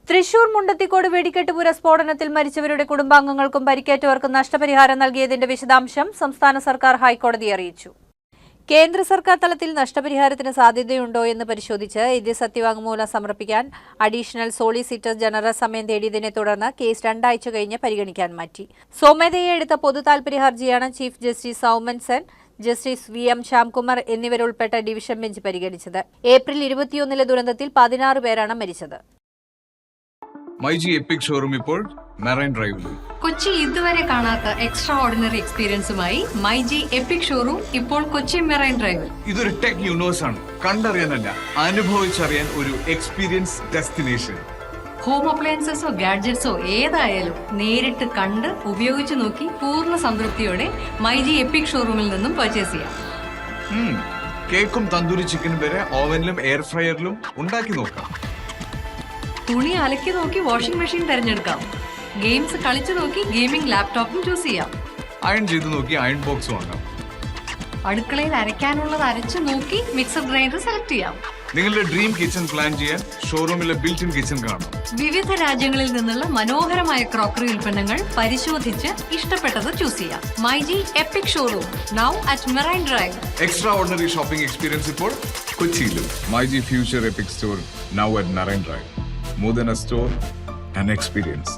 തൃശൂർ മുണ്ടത്തിക്കോട് വെടിക്കെട്ടുപുര സ്ഫോടനത്തിൽ മരിച്ചവരുടെ കുടുംബാംഗങ്ങൾക്കും പരിക്കേറ്റവർക്കും നഷ്ടപരിഹാരം നൽകിയതിന്റെ വിശദാംശം സംസ്ഥാന സർക്കാർ ഹൈക്കോടതിയെ അറിയിച്ചു. കേന്ദ്ര സർക്കാർ തലത്തിൽ നഷ്ടപരിഹാരത്തിന് സാധ്യതയുണ്ടോ എന്ന് പരിശോധിച്ച് എതിർ സത്യവാങ്മൂലം സമർപ്പിക്കാൻ അഡീഷണൽ സോളിസിറ്റർ ജനറൽ സമയം തേടിയതിനെ തുടർന്ന് കേസ് 2 ആഴ്ച കഴിഞ്ഞ് പരിഗണിക്കാൻ മാറ്റി. സ്വമേധയെ എടുത്ത പൊതു താൽപര്യ ഹർജിയാണ് chief justice Soumen Sen, justice VM Shyamkumar എന്നിവരുൾപ്പെട്ട ഡിവിഷൻ ബെഞ്ച് പരിഗണിച്ചത്. ഏപ്രിൽ 21 ദുരന്തത്തിൽ 16 പേരാണ് മരിച്ചത്. മൈജി എപ്പിക് ഷോറൂം ഇപ്പോൾ മെറൈൻ ഡ്രൈവിൽ. കൊച്ചി ഇതുവരെ കാണാത്ത എക്സ്ട്രാ ഓർഡിനറി എക്സ്പീരിയൻസുമായി മൈജി എപ്പിക് ഷോറൂം ഇപ്പോൾ കൊച്ചി മെറൈൻ ഡ്രൈവിൽ. ഇതൊരു ടെക് യൂണിവേഴ്സ് ആണ്. കണ്ടറിയാനല്ല, അനുഭവിച്ചറിയാൻ ഒരു എക്സ്പീരിയൻസ് ഡെസ്റ്റിനേഷൻ. ഹോം അപ്ലയൻസസോ ഗാഡ്ജറ്റ്സോ ഏതായാലും നേരിട്ട് കണ്ട് ഉപയോഗിച്ചു നോക്കി പൂർണ്ണ സംതൃപ്തിയോടെ മൈജി എപ്പിക് ഷോറൂമിൽ നിന്നും പർച്ചേസ് ചെയ്യാം. കേക്കും തന്തൂരി ചിക്കനും വരെ ഓവനിലും എയർ ഫ്രയറിലും ഉണ്ടാക്കി നോക്കാം. തുണി അലക്കി നോക്കി വാഷിംഗ് മെഷീൻ തിരഞ്ഞെടുക്കാം. ഗെയിംസ് കളിച്ചു നോക്കി ഗെയിമിംഗ് ലാപ്ടോപ്പും ചൂസ് ചെയ്യാം. അയൺ ചെയ്ത് നോക്കി അയൺ ബോക്സ് വാങ്ങാം. അടുക്കളയിൽ അരയ്ക്കാനുള്ളത് അരച്ചു നോക്കി മിക്സർ ഗ്രൈൻഡർ സെലക്ട് ചെയ്യാം. നിങ്ങളുടെ ഡ്രീം കിച്ചൺ പ്ലാൻ ചെയ്യാൻ ഷോറൂമിലെ ബിൽറ്റ് ഇൻ കിച്ചൺ കാണാം. വിവിധ രാജ്യങ്ങളിൽ നിന്നുള്ള മനോഹരമായ ക്രോക്കറി ഉൽപ്പന്നങ്ങൾ പരിശോധിച്ച് ഇഷ്ടപ്പെട്ടത് ചൂസ് ചെയ്യാം. MyG epic showroom now at marine drive. Extra ordinary shopping experience ഇപ്പോൾ കൊച്ചിയിലും. MyG future EPIC store now at marine drive. More than a store, an experience.